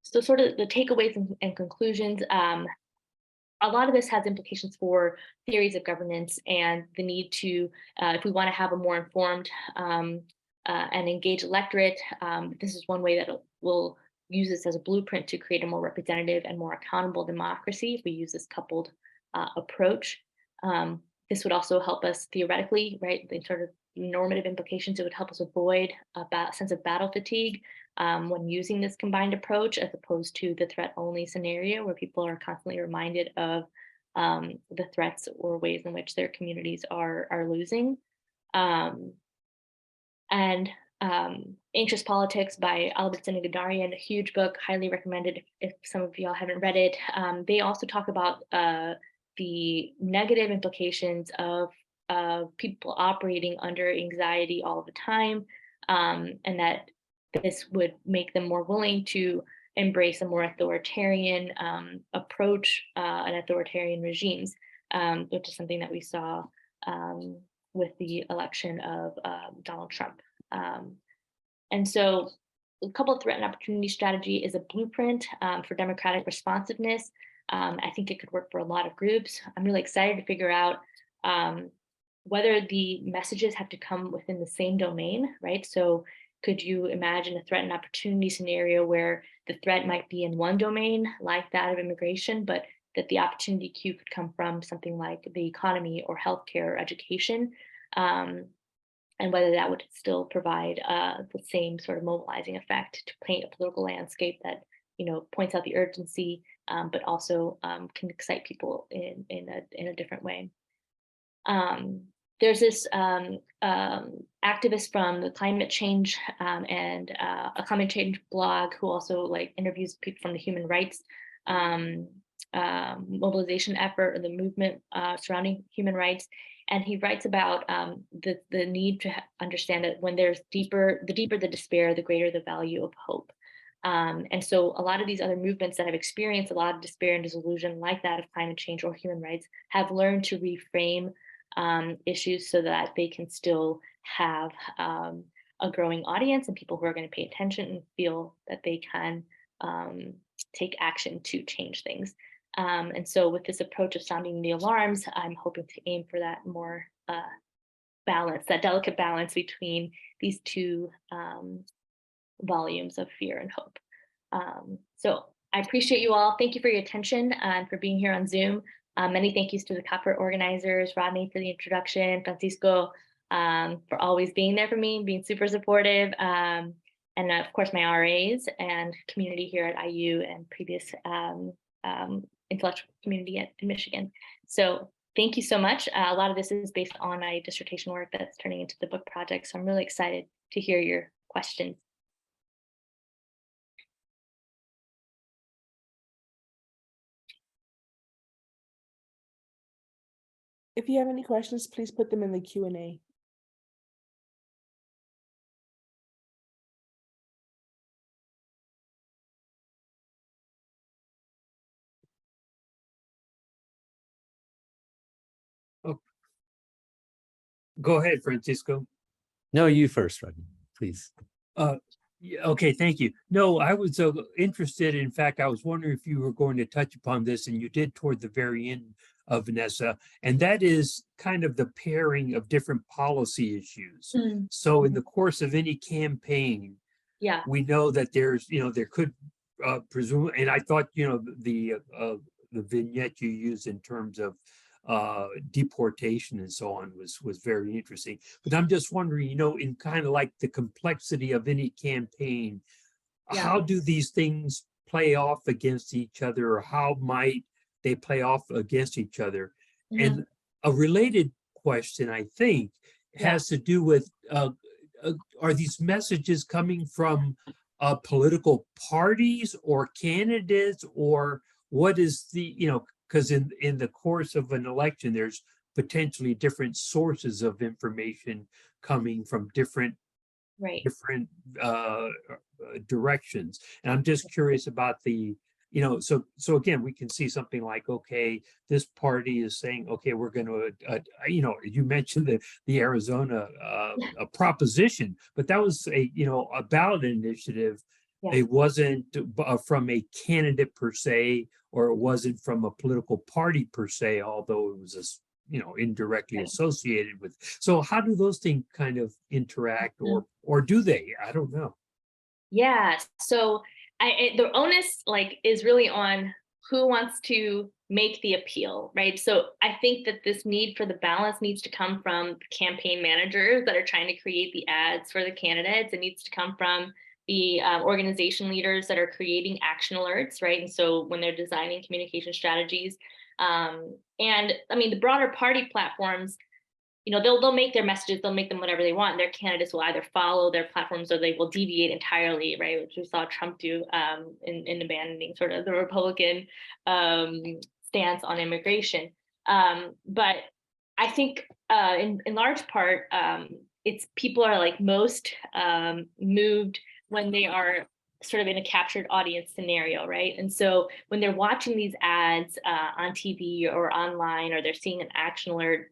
So sort of the takeaways and conclusions, a lot of this has implications for theories of governance and the need to, if we want to have a more informed and engaged electorate, this is one way that we'll use this as a blueprint to create a more representative and more accountable democracy if we use this coupled approach. This would also help us theoretically, right, in sort of normative implications. It would help us avoid a sense of battle fatigue when using this combined approach, as opposed to the threat only scenario where people are constantly reminded of the threats or ways in which their communities are losing. Anxious Politics by Albertson and Gadarian, a huge book, highly recommended if some of y'all haven't read it. They also talk about the negative implications of people operating under anxiety all the time, and that this would make them more willing to embrace a more authoritarian approach and authoritarian regimes, which is something that we saw with the election of Donald Trump. And so a couple of threat and opportunity strategy is a blueprint for democratic responsiveness. I think it could work for a lot of groups. I'm really excited to figure out whether the messages have to come within the same domain, right? So could you imagine a threat and opportunity scenario where the threat might be in one domain, like that of immigration, but that the opportunity queue could come from something like the economy or healthcare or education, and whether that would still provide the same sort of mobilizing effect to paint a political landscape that, you know, points out the urgency, but also can excite people in a different way. There's this activist from the climate change and a climate change blog who also like interviews people from the human rights mobilization effort or the movement surrounding human rights. And he writes about the need to understand that when there's the deeper the despair, the greater the value of hope. And so a lot of these other movements that have experienced a lot of despair and disillusion like that of climate change or human rights have learned to reframe issues so that they can still have a growing audience and people who are going to pay attention and feel that they can take action to change things. And so with this approach of sounding the alarms, I'm hoping to aim for that more balance, that delicate balance between these two volumes of fear and hope. So I appreciate you all. Thank you for your attention and for being here on Zoom. Many thank yous to the CLAPR organizers, Rodney for the introduction, Francisco for always being there for me, being super supportive, and of course my RAs and community here at IU and previous intellectual community in Michigan. So thank you so much. A lot of this is based on my dissertation work that's turning into the book project, so I'm really excited to hear your questions. If you have any questions, please put them in the Q&A. Oh, go ahead, Francisco. No, you first, Rodney, please. Okay, thank you. No, I was interested. In fact, I was wondering if you were going to touch upon this, and you did toward the very end of Vanessa, and that is kind of the pairing of different policy issues. So in the course of any campaign, we know that there's, there could presume, and I thought, the vignette you use in terms of deportation and so on was very interesting. But I'm just wondering, in kind of like the complexity of any campaign, how do these things play off against each other, or how might they play off against each other? And a related question, I think, has to do with are these messages coming from political parties or candidates, or what is the, because in the course of an election, there's potentially different sources of information coming from different directions. And I'm just curious about the, so again, we can see something like, okay, this party is saying, okay, we're going to, you mentioned the Arizona proposition, but that was a ballot initiative. It wasn't from a candidate per se, or it wasn't from a political party per se, although it was indirectly associated with. So how do those things kind of interact, or do they? I don't know. Yeah, so the onus is really on who wants to make the appeal, right? So I think that this need for the balance needs to come from campaign managers that are trying to create the ads for the candidates. It needs to come from the organization leaders that are creating action alerts, right? And so when they're designing communication strategies, and I mean, the broader party platforms, they'll make their messages, they'll make them whatever they want. Their candidates will either follow their platforms or they will deviate entirely, right? Which we saw Trump do in abandoning sort of the Republican stance on immigration. But I think in large part, it's people are like most moved when they are sort of in a captured audience scenario, right? And so when they're watching these ads on TV or online, or they're seeing an action alert,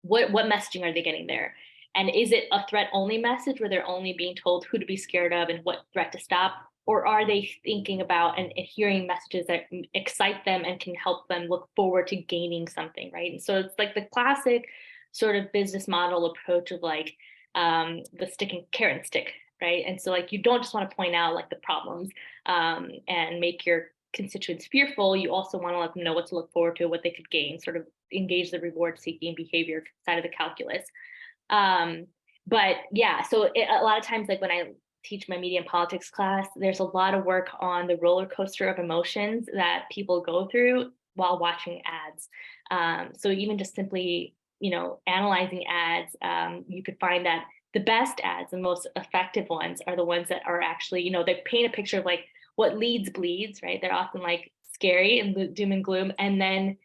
what messaging are they getting there? And is it a threat only message where they're only being told who to be scared of and what threat to stop? Or are they thinking about and hearing messages that excite them and can help them look forward to gaining something, right? And so it's like the classic sort of business model approach of like the stick and carrot and stick, right? And so like you don't just want to point out like the problems and make your constituents fearful. You also want to let them know what to look forward to, what they could gain, sort of engage the reward seeking behavior side of the calculus. But yeah, so a lot of times, like when I teach my media and politics class, there's a lot of work on the roller coaster of emotions that people go through while watching ads. So even just simply, analyzing ads, you could find that the best ads, the most effective ones, are the ones that are actually, they paint a picture of like what leads bleeds, right? They're often like scary and doom and gloom, and then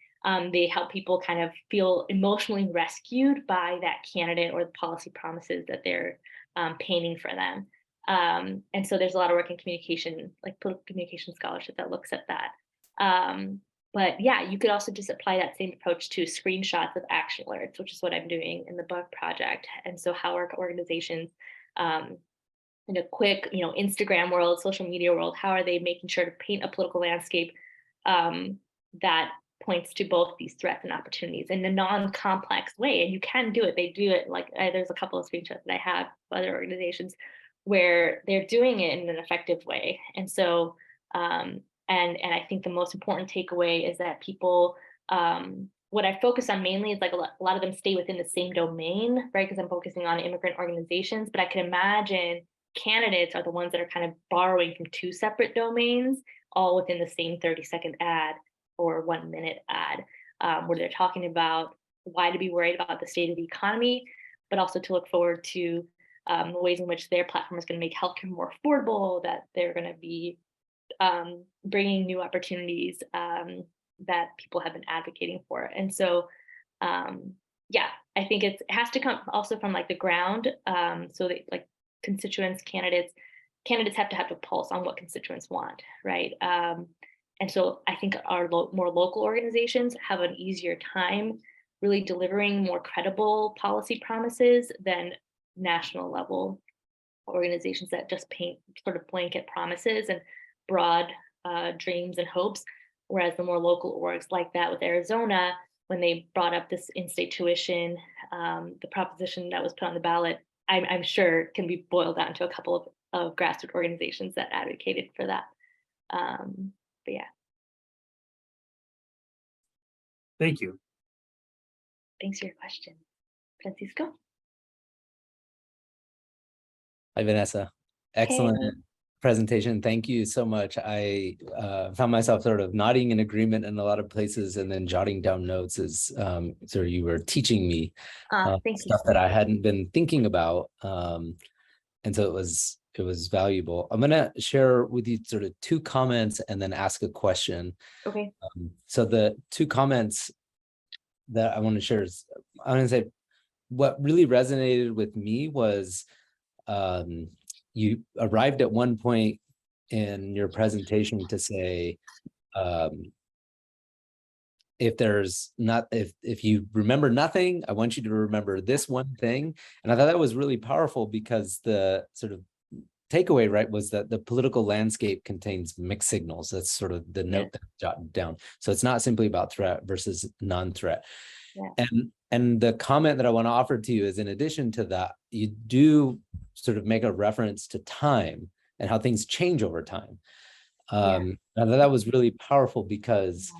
they help people kind of feel emotionally rescued by that candidate or the policy promises that they're painting for them. And so there's a lot of work in communication, like political communication scholarship, that looks at that. But yeah, you could also just apply that same approach to screenshots of action alerts, which is what I'm doing in the book project. And so how are organizations in a quick, Instagram world, social media world, how are they making sure to paint a political landscape that points to both these threats and opportunities in a non-complex way? And you can do it. They do it like there's a couple of screenshots that I have of other organizations where they're doing it in an effective way. And so, and I think the most important takeaway is that people, what I focus on mainly is like a lot of them stay within the same domain, right? Because I'm focusing on immigrant organizations, but I can imagine candidates are the ones that are kind of borrowing from two separate domains, all within the same 30-second ad or 1 minute ad, where they're talking about why to be worried about the state of the economy, but also to look forward to the ways in which their platform is going to make healthcare more affordable, that they're going to be bringing new opportunities that people have been advocating for. And so, yeah, I think it has to come also from like the ground. So that like constituents, candidates have to have a pulse on what constituents want, right? And so I think our more local organizations have an easier time really delivering more credible policy promises than national level organizations that just paint sort of blanket promises and broad dreams and hopes. Whereas the more local orgs like that with Arizona, when they brought up this in-state tuition, the proposition that was put on the ballot, I'm sure can be boiled down to a couple of grassroots organizations that advocated for that. But yeah. Thank you. Thanks for your question. Francisco? Hi, Vanessa. Excellent presentation. Thank you so much. I found myself sort of nodding in agreement in a lot of places and then jotting down notes as sort of you were teaching me stuff that I hadn't been thinking about. And so it was valuable. I'm going to share with you sort of two comments and then ask a question. Okay. So the two comments that I want to share is, I'm going to say what really resonated with me was you arrived at one point in your presentation to say, if you remember nothing, I want you to remember this one thing. And I thought that was really powerful because the sort of takeaway, right, was that the political landscape contains mixed signals. That's sort of the note that I jotted down. So it's not simply about threat versus non-threat. Yeah. And the comment that I want to offer to you is, in addition to that, you do sort of make a reference to time and how things change over time. I thought that was really powerful because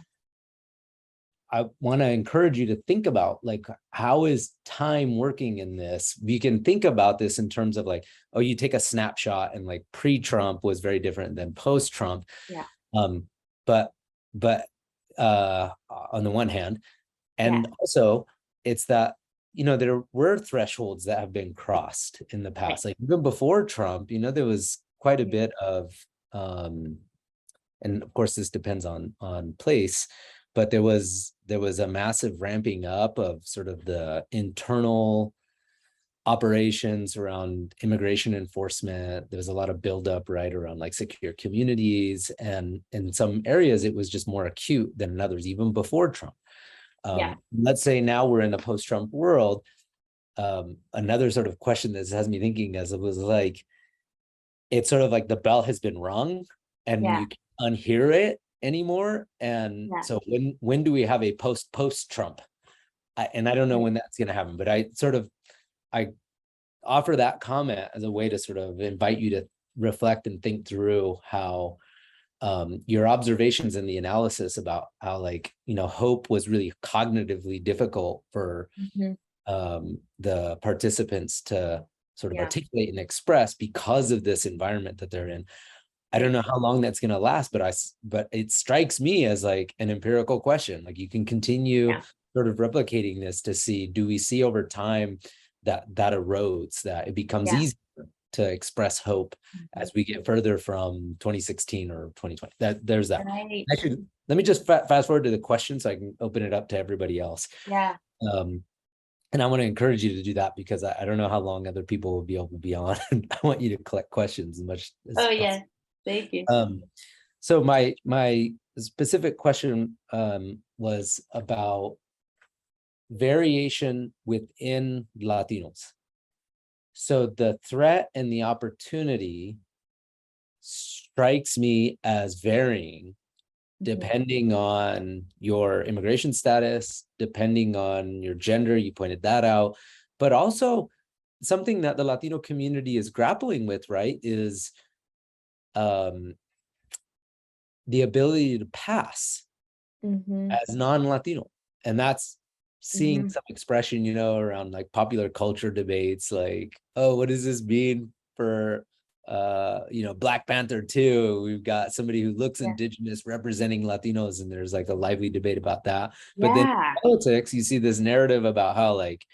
I want to encourage you to think about, like, how is time working in this? You can think about this in terms of like, oh, you take a snapshot and like pre-Trump was very different than post-Trump. Yeah. But on the one hand, and also it's that, there were thresholds that have been crossed in the past. Like even before Trump, there was quite a bit of, and of course this depends on place, but there was a massive ramping up of sort of the internal operations around immigration enforcement. There was a lot of buildup right around like secure communities, and in some areas it was just more acute than in others, even before Trump. Let's say now we're in a post-Trump world. Another sort of question that has me thinking as it was like, it's sort of like the bell has been rung and you can't unhear it anymore. And so when do we have a post-Trump? And I don't know when that's going to happen, but I offer that comment as a way to sort of invite you to reflect and think through how your observations and the analysis about how, like, hope was really cognitively difficult for the participants to sort of articulate and express because of this environment that they're in. I don't know how long that's going to last, but it strikes me as like an empirical question. Like, you can continue sort of replicating this to see, do we see over time that erodes, that it becomes easier to express hope as we get further from 2016 or 2020. There's that. Right. Actually, let me just fast forward to the question so I can open it up to everybody else. And I want to encourage you to do that, because I don't know how long other people will be able to be on. I want you to collect questions as much as possible. Thank you. So my specific question was about variation within Latinos. So the threat and the opportunity strikes me as varying depending on your immigration status, depending on your gender, you pointed that out, but also something that the Latino community is grappling with, right, is the ability to pass as non-Latino. And that's seeing some expression, around like popular culture debates, like, oh, what does this mean for Black Panther 2? We've got somebody who looks indigenous representing Latinos, and there's like a lively debate about that. But then in politics, you see this narrative about how like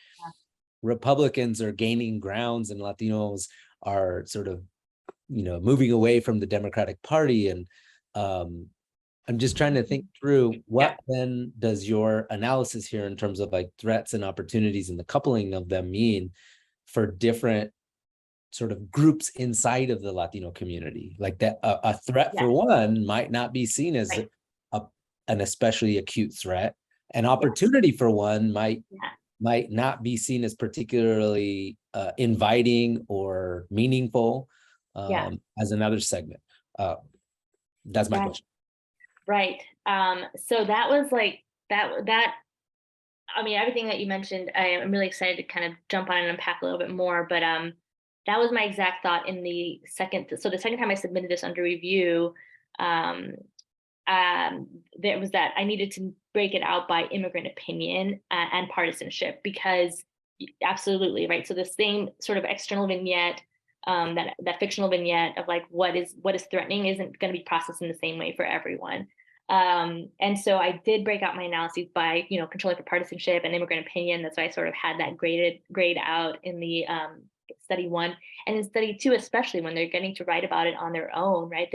Republicans are gaining grounds and Latinos are sort of, moving away from the Democratic Party. And I'm just trying to think through what then does your analysis here in terms of like threats and opportunities and the coupling of them mean for different sort of groups inside of the Latino community? Like that a threat for one might not be seen as an especially acute threat. An opportunity for one might not be seen as particularly inviting or meaningful as another segment. That's my question. Right. So that was like that. I mean, everything that you mentioned, I'm really excited to kind of jump on and unpack a little bit more. But that was my exact thought in the second. So the second time I submitted this under review, there was that I needed to break it out by immigrant opinion and partisanship, because absolutely right. So the same sort of external vignette, that fictional vignette of like what is threatening isn't going to be processed in the same way for everyone. And so I did break out my analyses by, controlling for partisanship and immigrant opinion. That's why I sort of had that grade out in the study 1, and in study 2, especially when they're getting to write about it on their own, right?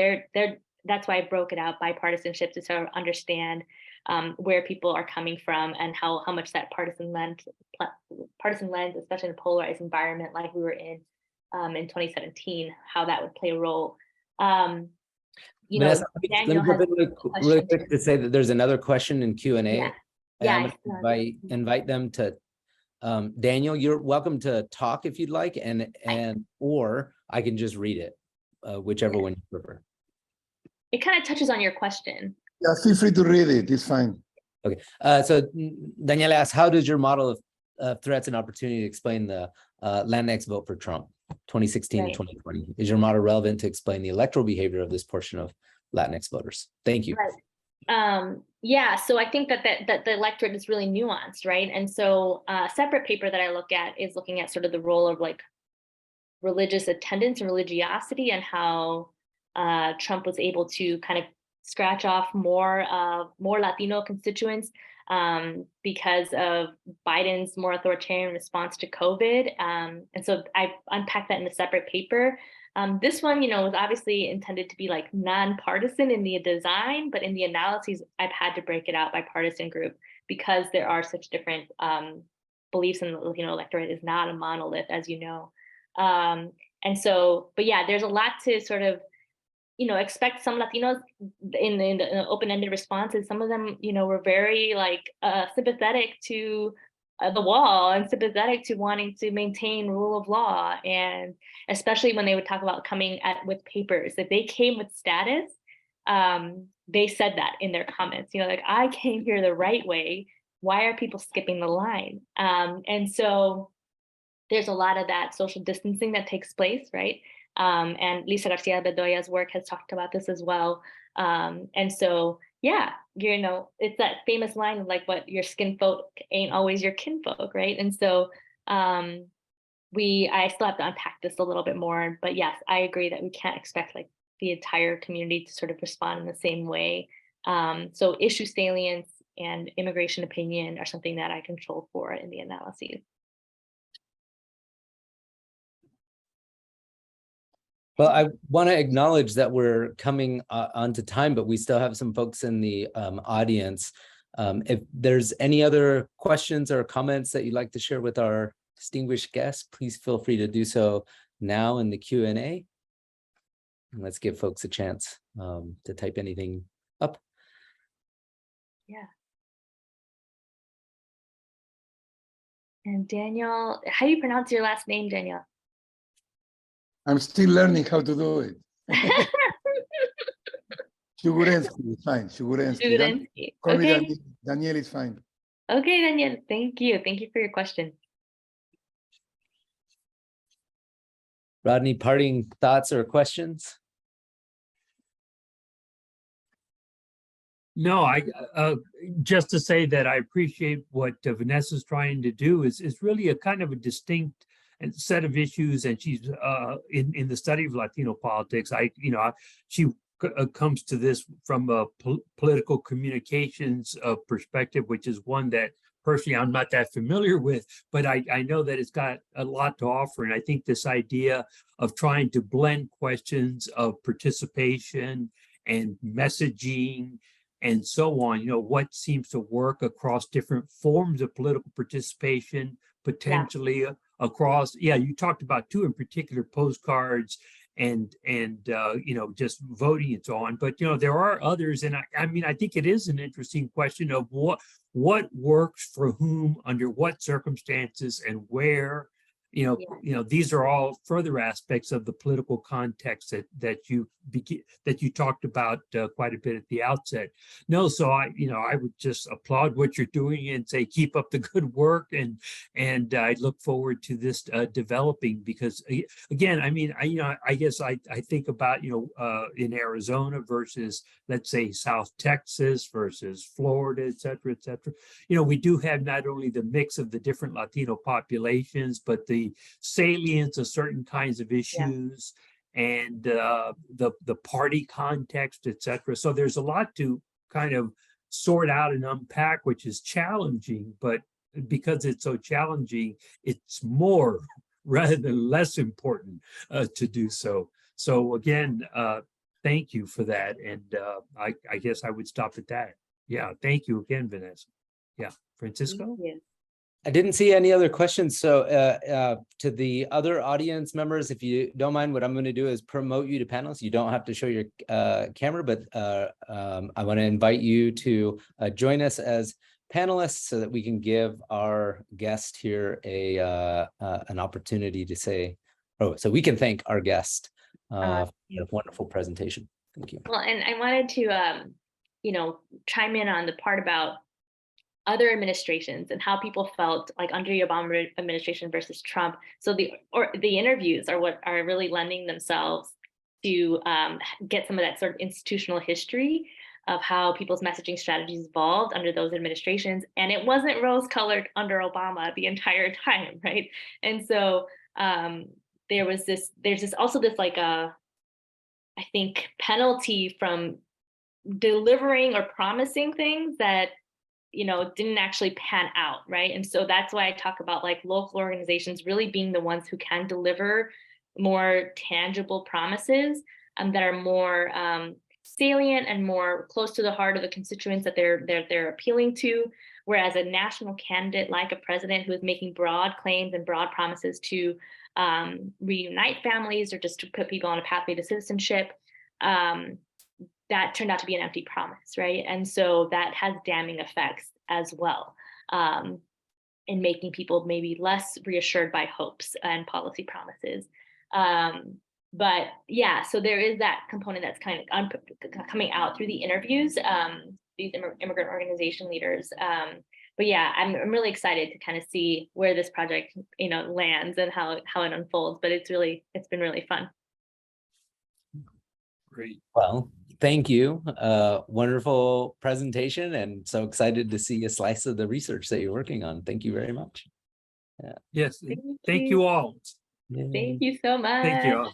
That's why I broke it out by partisanship, to sort of understand where people are coming from and how much that partisan lens, especially in a polarized environment like we were in 2017, how that would play a role. Vanessa, let me jump in really quick to say that there's another question in Q&A. I'm going to invite them to, Daniel, you're welcome to talk if you'd like, or I can just read it, whichever one you prefer. It kind of touches on your question. Yeah, feel free to read it. It's fine. Okay. So Daniela asks, how does your model of threats and opportunity explain the Latinx vote for Trump 2016 to 2020? Is your model relevant to explain the electoral behavior of this portion of Latinx voters? Thank you. So I think that the electorate is really nuanced, right? And so a separate paper that I look at is looking at sort of the role of like religious attendance and religiosity, and how Trump was able to kind of scratch off more Latino constituents because of Biden's more authoritarian response to COVID. And so I unpacked that in a separate paper. This one, was obviously intended to be like nonpartisan in the design, but in the analyses, I've had to break it out by partisan group because there are such different beliefs in the Latino electorate is not a monolith, as you know. And so, but yeah, there's a lot to sort of, expect some Latinos in the open-ended responses. Some of them, were very like sympathetic to the wall and sympathetic to wanting to maintain rule of law. And especially when they would talk about coming with papers, if they came with status, they said that in their comments, like, I came here the right way. Why are people skipping the line? And so there's a lot of that social distancing that takes place, right? And Lisa Garcia Bedoya's work has talked about this as well. And so, yeah, it's that famous line of like, what your skin folk ain't always your kinfolk, right? And so I still have to unpack this a little bit more, but yes, I agree that we can't expect like the entire community to sort of respond in the same way. So issue salience and immigration opinion are something that I control for in the analyses. Well, I want to acknowledge that we're coming onto time, but we still have some folks in the audience. If there's any other questions or comments that you'd like to share with our distinguished guests, please feel free to do so now in the Q&A. And let's give folks a chance to type anything up. Yeah. And Daniel, how do you pronounce your last name, Daniel? I'm still learning how to do it. Shugurensky is fine. Shugurensky. Call me Okay. Daniel is fine. Okay, Daniel. Thank you. Thank you for your question. Rodney, parting thoughts or questions? No, I just to say that I appreciate what Vanessa's trying to do is really a kind of a distinct set of issues, and she's in the study of Latino politics. She comes to this from a political communications perspective, which is one that personally I'm not that familiar with, but I know that it's got a lot to offer. And I think this idea of trying to blend questions of participation and messaging and so on, what seems to work across different forms of political participation, potentially across, you talked about two in particular, postcards and just voting and so on, but there are others. And I think it is an interesting question of what works for whom, under what circumstances, and where. These are all further aspects of the political context that you talked about quite a bit at the outset. No, so I would just applaud what you're doing and say keep up the good work, and I look forward to this developing, because again, I guess I think about in Arizona versus, let's say, South Texas versus Florida, et cetera, et cetera. We do have not only the mix of the different Latino populations, but the salience of certain kinds of issues, and the party context, et cetera. So there's a lot to kind of sort out and unpack, which is challenging, but because it's so challenging, it's more rather than less important to do so. So again, thank you for that. And I guess I would stop at that. Yeah, thank you again, Vanessa. Yeah, Francisco? I didn't see any other questions. So to the other audience members, if you don't mind, what I'm going to do is promote you to panelists. You don't have to show your camera, but I want to invite you to join us as panelists so that we can give our guest here an opportunity to say, so we can thank our guest for a wonderful presentation. Thank you. Well, and I wanted to, chime in on the part about other administrations and how people felt like under the Obama administration versus Trump. So the interviews are what are really lending themselves to get some of that sort of institutional history of how people's messaging strategies evolved under those administrations. And it wasn't rose-colored under Obama the entire time, right? And so there's also this like I think penalty from delivering or promising things that didn't actually pan out, right? And so that's why I talk about like local organizations really being the ones who can deliver more tangible promises that are more salient and more close to the heart of the constituents that they're appealing to. Whereas a national candidate like a president who is making broad claims and broad promises to reunite families or just to put people on a pathway to citizenship, that turned out to be an empty promise, right? And so that has damning effects as well, in making people maybe less reassured by hopes and policy promises. But yeah, so there is that component that's kind of coming out through the interviews, these immigrant organization leaders. But yeah, I'm really excited to kind of see where this project, lands and how it unfolds. But it's been really fun. Great. Well, thank you. Wonderful presentation, and so excited to see a slice of the research that you're working on. Thank you very much. Yes, thank you all. Thank you so much. Thank you all.